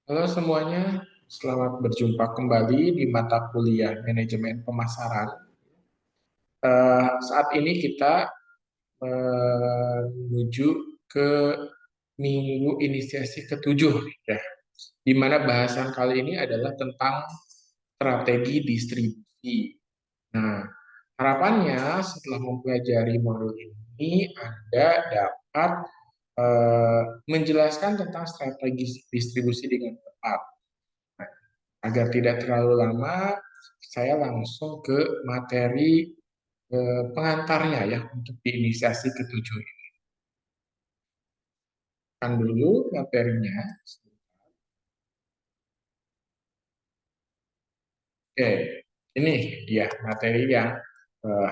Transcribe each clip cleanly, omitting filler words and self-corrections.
Halo semuanya, selamat berjumpa kembali di mata kuliah Manajemen Pemasaran. Saat ini kita menuju ke minggu inisiasi ketujuh, ya, di mana bahasan kali ini adalah tentang strategi distribusi. Nah, harapannya setelah mempelajari modul ini, Anda dapat menjelaskan tentang strategi distribusi dengan tepat. Agar tidak terlalu lama, saya langsung ke materi pengantarnya ya untuk di inisiasi ketujuh ini. Kan dulu materinya. Oke, ini dia materi yang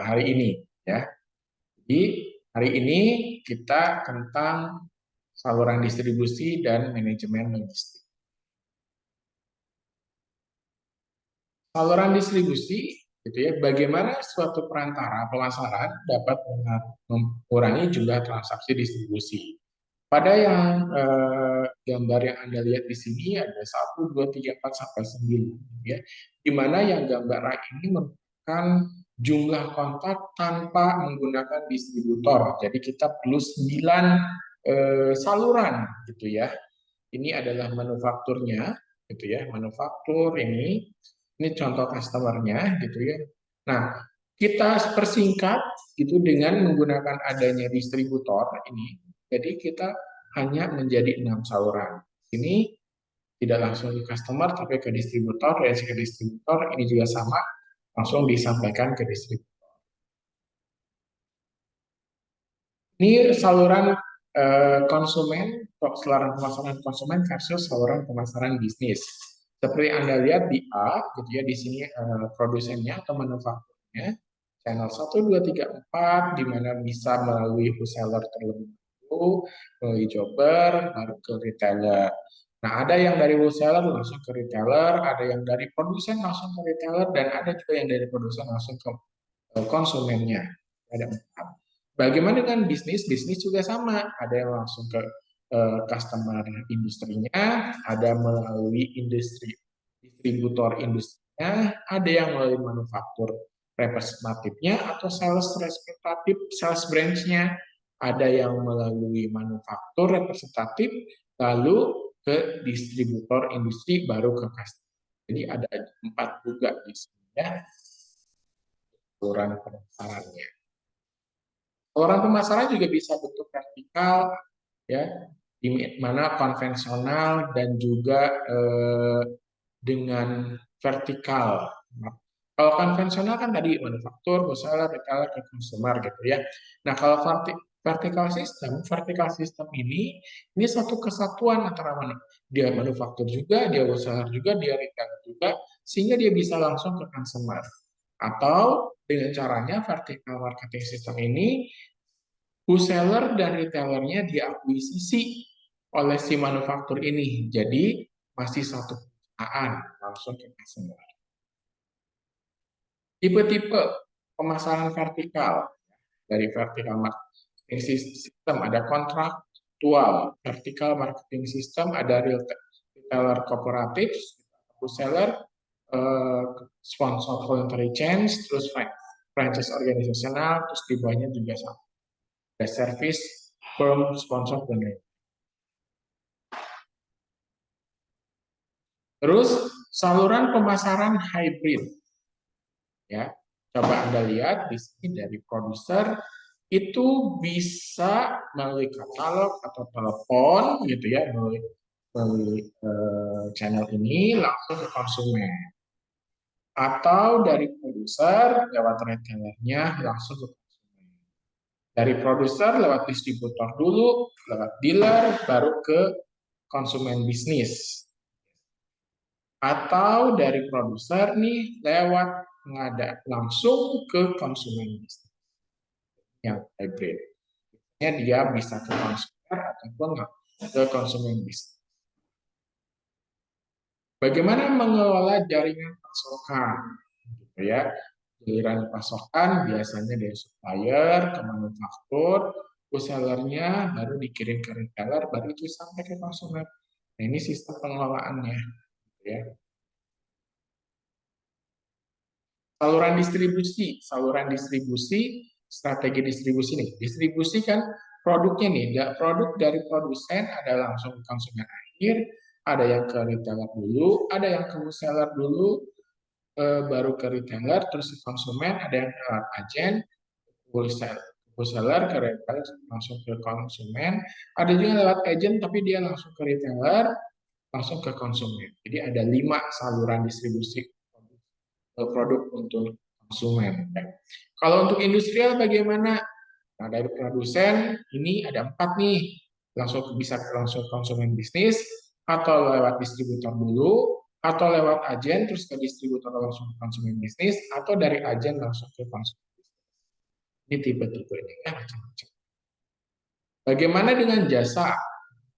hari ini ya. Jadi hari ini kita tentang saluran distribusi dan manajemen logistik. Saluran distribusi gitu ya, bagaimana suatu perantara pemasaran dapat mengurangi jumlah transaksi distribusi. Pada yang gambar yang Anda lihat di sini ada 1, 2, 3, 4 sampai 9 ya. Di mana yang gambar A ini merupakan jumlah kontak tanpa menggunakan distributor. Jadi kita perlu 9 saluran gitu ya. Ini adalah manufakturnya gitu ya. Manufaktur ini contoh customernya gitu ya. Nah, kita persingkat gitu dengan menggunakan adanya distributor ini. Jadi kita hanya menjadi 6 saluran. Ini tidak langsung ke customer tapi ke distributor, dari ke distributor ini juga sama langsung disampaikan ke distributor. Ini saluran konsumen, saluran pemasaran konsumen versus saluran pemasaran bisnis. Seperti Anda lihat di A, gitu ya, di sini produsennya atau manufakturnya, channel 1, 2, 3, 4, di mana bisa melalui wholesaler terlebih dahulu, melalui jobber, baru ke retailer. Nah, ada yang dari wholesaler langsung ke retailer, ada yang dari produsen langsung ke retailer, dan ada juga yang dari produsen langsung ke konsumennya. Ada 4. Bagaimana dengan bisnis? Bisnis juga sama. Ada yang langsung ke customer industrinya, ada melalui industri distributor industrinya, ada yang melalui manufaktur representatifnya atau sales representatif sales branch-nya, ada yang melalui manufaktur representatif, lalu ke distributor industri, baru ke customer. Jadi ada 4 juga di sini ya, saluran pemasarannya. Saluran pemasaran juga bisa bentuk vertikal, ya, di mana konvensional dan juga dengan vertikal. Nah, kalau konvensional kan tadi manufaktur, usaha, retailer, ke consumer gitu ya. Nah, kalau vertikal sistem ini satu kesatuan antara mana? Dia manufaktur juga, dia usaha juga, dia retailer juga, sehingga dia bisa langsung ke consumer. Atau dengan caranya vertikal marketing system ini wholesaler dan retailernya diakuisisi oleh si manufaktur ini. Jadi masih satu perusahaan langsung ke customer. Tipe-tipe pemasaran vertikal dari vertikal marketing system ada kontraktual, vertikal marketing system ada retailer kooperatif, wholesaler, sponsor voluntary change, terus franchise organisasional, terus di bawahnya juga sama. Ada service, firm, sponsor, dan lain. Terus saluran pemasaran hybrid, ya. Coba Anda lihat di sini dari produser itu bisa melalui katalog atau telepon gitu ya, melalui channel ini langsung ke konsumen. Atau dari produser lewat retailernya langsung ke konsumen. Dari produser lewat distributor dulu, lewat dealer, baru ke konsumen bisnis. Atau dari produser nih lewat langsung ke konsumen bisnis yang hybrid. Dia bisa ke konsumer ataupun ke konsumen bisnis. Bagaimana mengelola jaringan pasokan? Gitu ya. Giliran pasokan biasanya dari supplier ke manufaktur, resellernya baru dikirim ke retailer, baru itu sampai ke konsumen. Nah, ini sistem pengelolaannya, ya. Saluran distribusi, strategi distribusi nih. Distribusi kan produknya nih, produk dari produsen ada langsung ke konsumen akhir, ada yang ke retailer dulu, ada yang ke wholesaler dulu, baru ke retailer, terus ke konsumen, ada yang lewat agen, wholesaler ke retailer, langsung ke konsumen, ada juga lewat agen tapi dia langsung ke retailer, langsung ke konsumen. Jadi ada 5 saluran distribusi produk untuk konsumen. Kalau untuk industrial bagaimana? Nah, dari produsen ini ada 4 nih, bisa langsung konsumen bisnis, atau lewat distributor dulu, atau lewat agen terus ke distributor langsung ke konsumen bisnis, atau dari agen langsung ke konsumen. Ini tipe-tipe ini ya, macam-macam. Bagaimana dengan jasa?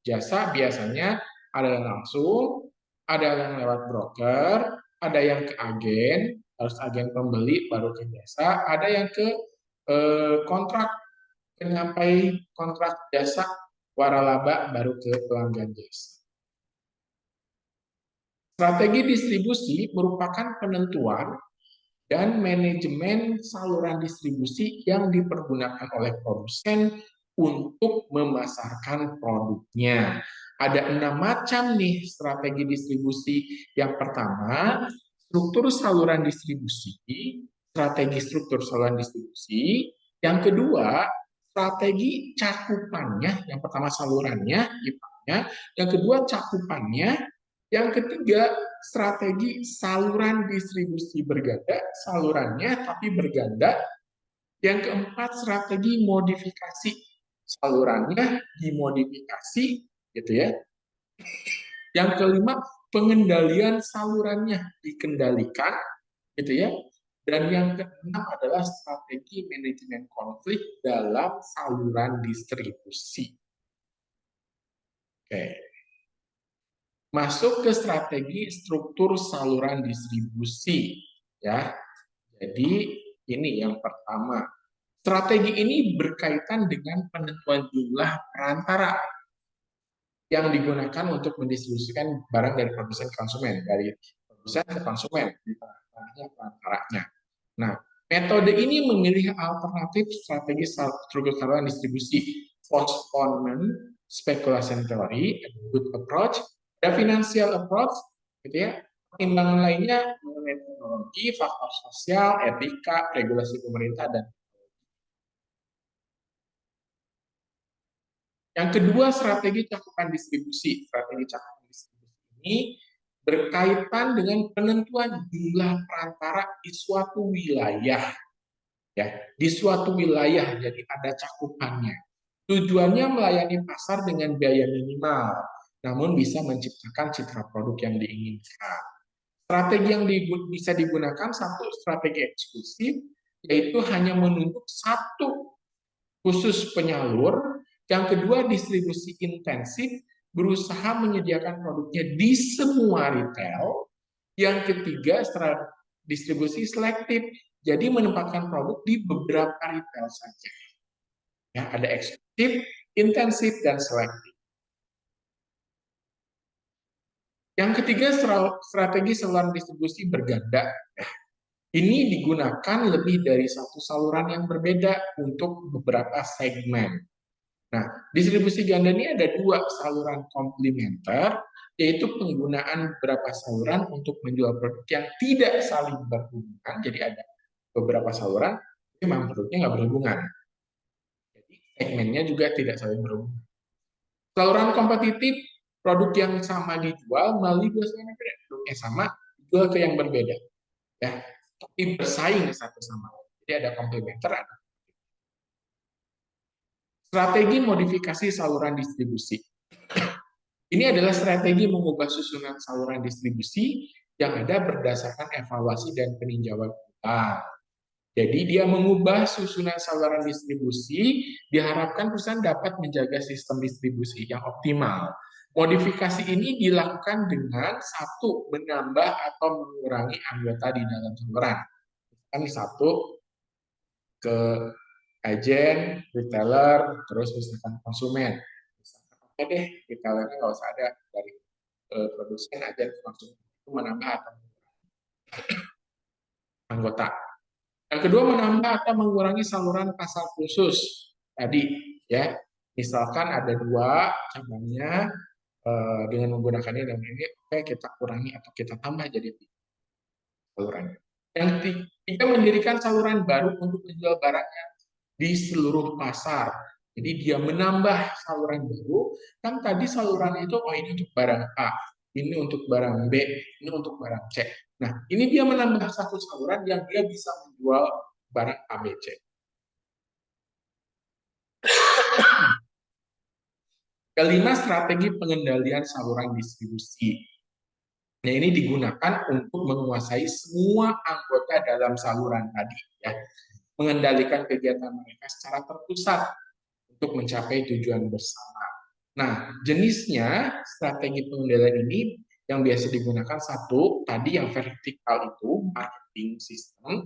Jasa biasanya ada yang langsung, ada yang lewat broker, ada yang ke agen, harus agen pembeli baru ke jasa, ada yang ke kontrak, penyampai kontrak jasa waralaba baru ke pelanggan jasa. Strategi distribusi merupakan penentuan dan manajemen saluran distribusi yang dipergunakan oleh produsen untuk memasarkan produknya. Ada 6 macam nih strategi distribusi. Yang pertama, struktur saluran distribusi, strategi struktur saluran distribusi. Yang kedua, strategi cakupannya. Yang pertama salurannya, IPA-nya. Yang kedua cakupannya. Yang ketiga, strategi saluran distribusi berganda, salurannya tapi berganda. Yang keempat, strategi modifikasi, salurannya dimodifikasi, gitu ya. Yang kelima, pengendalian salurannya dikendalikan, gitu ya. Dan yang keenam adalah strategi manajemen konflik dalam saluran distribusi. Oke. Masuk ke strategi struktur saluran distribusi, ya. Jadi ini yang pertama. Strategi ini berkaitan dengan penentuan jumlah perantara yang digunakan untuk mendistribusikan barang dari produsen ke konsumen, dari produsen ke konsumen, di tengah-tengahnya perantaranya. Nah, metode ini memilih alternatif strategi struktur saluran distribusi, postponement, speculation theory, good approach, ada financial approach, gitu ya. Pertimbangan lainnya mengenai teknologi, faktor sosial, etika, regulasi pemerintah, dan yang kedua, strategi cakupan distribusi. Strategi cakupan distribusi ini berkaitan dengan penentuan jumlah perantara di suatu wilayah. Ya, di suatu wilayah, jadi ada cakupannya. Tujuannya melayani pasar dengan biaya minimal, namun bisa menciptakan citra produk yang diinginkan. Strategi yang bisa digunakan, satu, strategi eksklusif, yaitu hanya menunjuk satu khusus penyalur. Yang kedua, distribusi intensif, berusaha menyediakan produknya di semua retail. Yang ketiga, distribusi selektif, jadi menempatkan produk di beberapa retail saja. Ya, ada eksklusif, intensif, dan selektif. Yang ketiga, strategi saluran distribusi berganda. Ini digunakan lebih dari satu saluran yang berbeda untuk beberapa segmen. Nah, distribusi ganda ini ada 2 saluran komplementer, yaitu penggunaan beberapa saluran untuk menjual produk yang tidak saling berhubungan. Jadi ada beberapa saluran, tapi memang produknya nggak berhubungan. Jadi segmennya juga tidak saling berhubungan. Saluran kompetitif, produk yang sama dijual melalui 2 saluran yang berbeda. Produknya sama, dijual ke yang berbeda. Ya, tapi bersaing satu sama lain. Jadi ada komplementer, ada strategi modifikasi saluran distribusi. Ini adalah strategi mengubah susunan saluran distribusi yang ada berdasarkan evaluasi dan peninjauan ulang. Jadi dia mengubah susunan saluran distribusi, diharapkan perusahaan dapat menjaga sistem distribusi yang optimal. Modifikasi ini dilakukan dengan satu, menambah atau mengurangi anggota di dalam saluran. Ini satu, ke agen, retailer, terus misalkan konsumen. Misalkan, oke deh, retailernya nggak usah ada dari produsen, agen, konsumen itu menambah atau anggota. Yang kedua, menambah atau mengurangi saluran pasar khusus tadi, ya. Misalkan ada dua cabangnya, dengan menggunakan ini dan ini, oke, kita kurangi atau kita tambah jadi saluran. Yang ketiga, mendirikan saluran baru untuk menjual barangnya di seluruh pasar. Jadi dia menambah saluran baru, kan tadi saluran itu, oh ini untuk barang A, ini untuk barang B, ini untuk barang C. Nah, ini dia menambah satu saluran yang dia bisa menjual barang A, B, C. Kelima, strategi pengendalian saluran distribusi. Nah, ini digunakan untuk menguasai semua anggota dalam saluran tadi, ya. Mengendalikan kegiatan mereka secara terpusat untuk mencapai tujuan bersama. Nah, jenisnya strategi pengendalian ini yang biasa digunakan satu, tadi yang vertikal itu marketing system.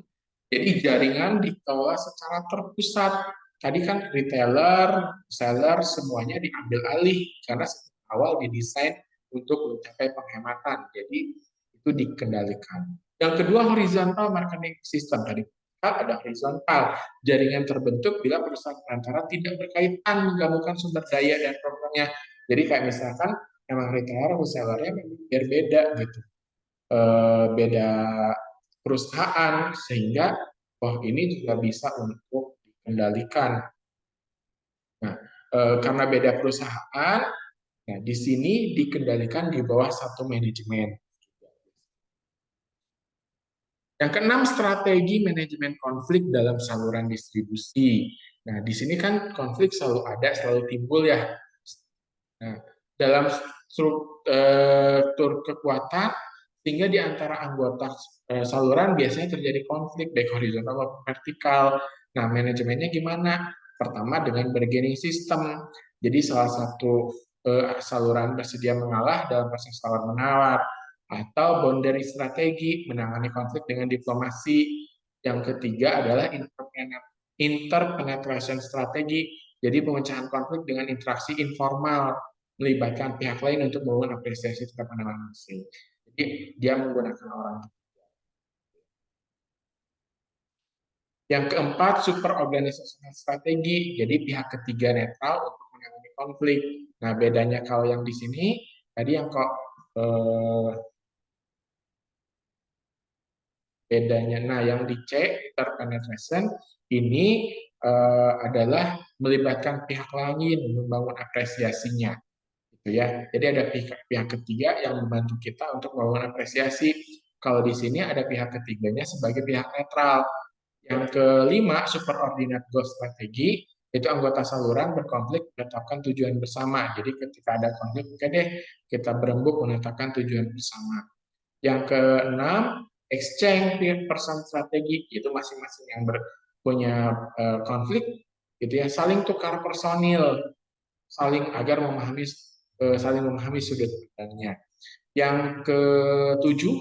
Jadi jaringan dikelola secara terpusat. Tadi kan retailer, seller semuanya diambil alih karena awal didesain untuk mencapai penghematan. Jadi itu dikendalikan. Yang kedua, horizontal marketing system. Tadi ada horizontal, jaringan terbentuk bila perusahaan perantara tidak berkaitan, menggabungkan sumber daya dan programnya. Jadi kayak misalkan emang retailer, resellernya memang berbeda gitu, beda perusahaan, sehingga oh ini juga bisa untuk dikendalikan. Nah, karena beda perusahaan, nah di sini dikendalikan di bawah satu manajemen. Yang keenam, strategi manajemen konflik dalam saluran distribusi. Nah, di sini kan konflik selalu ada, selalu timbul ya. Nah, dalam struktur kekuatan, sehingga di antara anggota saluran biasanya terjadi konflik, baik horizontal maupun vertikal. Nah, manajemennya gimana? Pertama, dengan bargaining system. Jadi, salah satu saluran bersedia mengalah dalam proses tawar-menawar, atau boundary strategi, menangani konflik dengan diplomasi. Yang ketiga adalah interpenetration strategi, jadi pemecahan konflik dengan interaksi informal, melibatkan pihak lain untuk membangun apresiasi terhadap pandangan masing. Jadi dia menggunakan orang. Yang keempat, super organizational strategi, jadi pihak ketiga netral untuk menangani konflik. Nah, bedanya kalau yang di sini, tadi yang kok bedanya, nah yang di C, interpenetration, ini adalah melibatkan pihak lain, membangun apresiasinya. Gitu ya. Jadi ada pihak ketiga yang membantu kita untuk membangun apresiasi. Kalau di sini ada pihak ketiganya sebagai pihak netral. Yang kelima, superordinate goal strategi, itu anggota saluran berkonflik menetapkan tujuan bersama. Jadi ketika ada konflik, oke deh, kita berembuk menetapkan tujuan bersama. Yang keenam, exchange peer person strategi, itu masing-masing yang punya konflik, gitu ya, saling tukar personil, saling memahami sudut pandangnya. Yang ketujuh,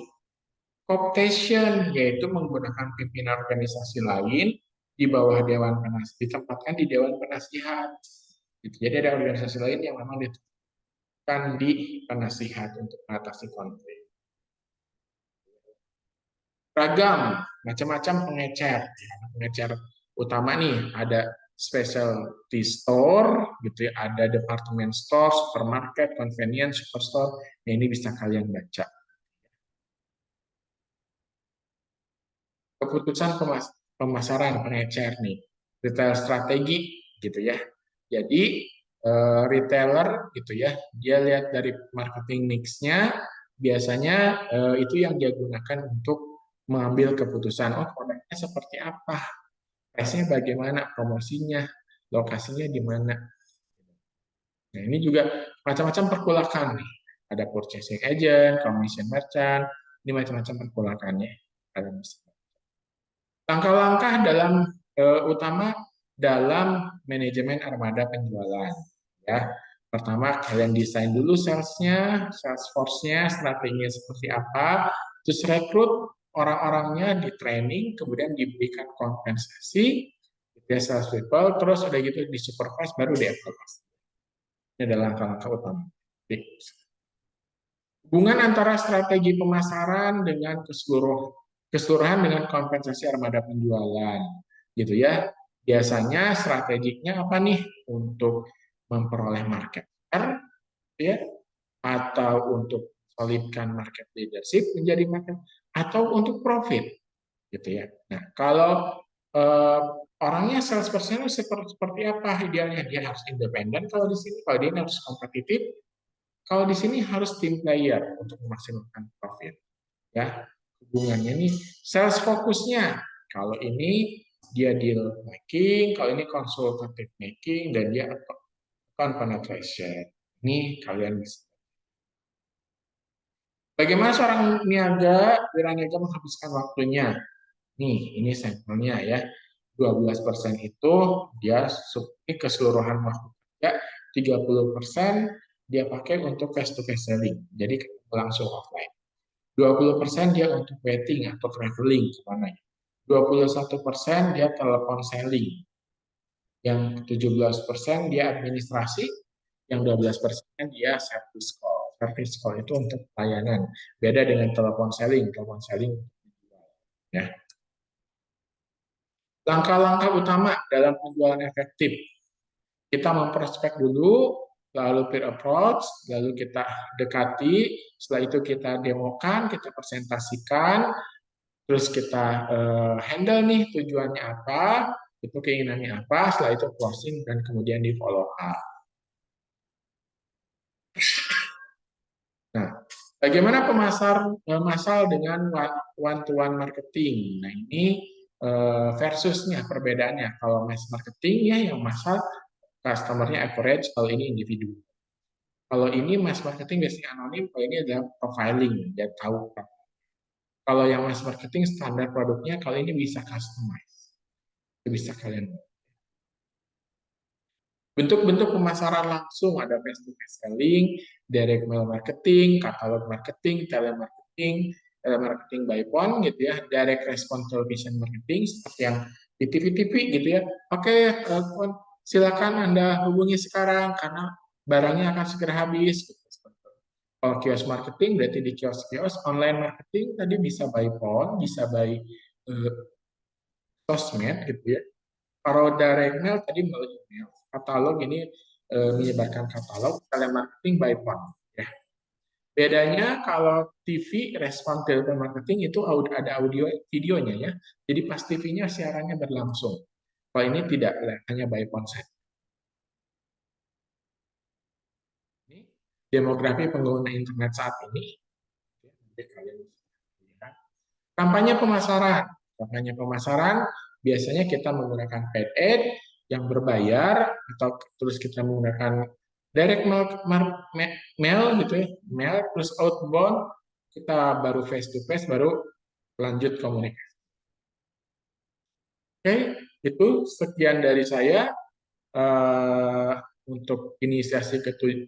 cooptation, yaitu menggunakan pimpinan organisasi lain di bawah dewan penasihat, ditempatkan di dewan penasihat. Gitu. Jadi ada organisasi lain yang memang ditempatkan di penasihat untuk mengatasi konflik. Ragam, macam-macam pengecer. Pengecer utama nih ada specialty store, gitu ya, ada department store, supermarket, convenience superstore. Nah, ini bisa kalian baca. Keputusan pemasaran pengecer nih, retail strategi, gitu ya. Jadi retailer, gitu ya, dia lihat dari marketing mix-nya, biasanya itu yang dia gunakan untuk mengambil keputusan. Oh, produknya seperti apa? Price-nya bagaimana? Promosinya, lokasinya di mana? Nah, ini juga macam-macam perkulakan nih. Ada purchasing agent, commission merchant, ini macam-macam perkulakannya. Langkah-langkah dalam utama dalam manajemen armada penjualan. Ya, pertama kalian desain dulu salesnya, sales force-nya, strateginya seperti apa, terus rekrut orang-orangnya, di training, kemudian diberikan kompensasi, ya sales people, terus udah gitu di supervise, baru di evaluasi. Ini adalah langkah-langkah utama. Hubungan antara strategi pemasaran dengan keseluruhan dengan kompensasi armada penjualan, gitu ya. Biasanya strateginya apa nih untuk memperoleh market share, ya, atau untuk solidkan market leadership menjadi market, atau untuk profit, gitu ya. Nah, kalau eh, orangnya salesperson seperti apa idealnya? Dia harus independen kalau di sini, kalau dia harus kompetitif, kalau di sini harus team player untuk memaksimalkan profit. Ya, hubungannya nih sales fokusnya. Kalau ini dia deal making, kalau ini consultative making, dan dia account penetration. Ini kalian bisa. Bagaimana seorang niaga, wiraniaga menghabiskan waktunya? Nih, ini sampelnya ya. 12% itu dia ini keseluruhan waktu kerja, 30% dia pakai untuk face to face selling. Jadi langsung offline. 20% dia untuk waiting atau traveling kemana ya. 21% dia telepon selling. Yang 17% dia administrasi, yang 12% dia service call. Service call itu untuk pelayanan. Beda dengan telepon selling. Telepon selling ya. Langkah-langkah utama dalam penjualan efektif. Kita memprospek dulu, lalu peer approach, lalu kita dekati, setelah itu kita demokan, kita presentasikan, terus kita handle nih tujuannya apa, itu keinginannya apa, setelah itu closing dan kemudian di follow up. Nah, bagaimana masal dengan one to one marketing? Nah, ini versusnya perbedaannya. Kalau mass marketing ya yang masal customer-nya average, kalau ini individu. Kalau ini mass marketing biasanya anonim, kalau ini adalah profiling, dia tahu. Kalau yang mass marketing standar produknya, kalau ini bisa customize, itu bisa kalian. Bentuk-bentuk pemasaran langsung ada face-to-face selling, direct mail marketing, katalog marketing, telemarketing, telemarketing by phone gitu ya, direct response television marketing seperti yang di TV-TV gitu ya. Oke, telepon, silakan Anda hubungi sekarang karena barangnya akan segera habis. Gitu. Kalau kios marketing berarti di kios-kios, online marketing tadi bisa by phone, bisa by sosmed gitu ya. Kalau direct mail tadi melalui email, katalog ini menyebarkan katalog, telemarketing by phone. Ya. Bedanya kalau TV respon telemarketing itu ada audio videonya ya. Jadi pas TV-nya siarannya berlangsung. Kalau ini tidak, hanya by phone saja. Ini demografi pengguna internet saat ini. Kampanye pemasaran. Kampanye pemasaran biasanya kita menggunakan paid ad yang berbayar atau terus kita menggunakan direct mail gitu ya, mail terus outbound kita baru face to face baru lanjut komunikasi. Oke, itu sekian dari saya untuk inisiasi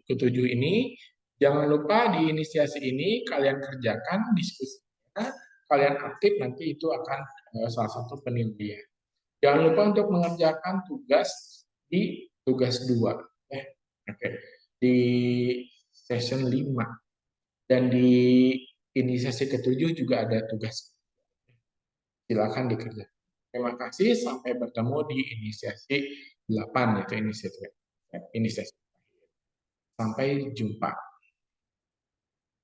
ketujuh ini. Jangan lupa di inisiasi ini kalian kerjakan diskusinya, kalian aktif nanti itu akan salah satu penilaian. Jangan lupa untuk mengerjakan tugas di tugas 2. Oke. Di session 5. Dan di inisiasi ketujuh juga ada tugas. Silakan dikerjakan. Terima kasih, sampai bertemu di inisiasi 8, yaitu inisiasi. Sampai jumpa.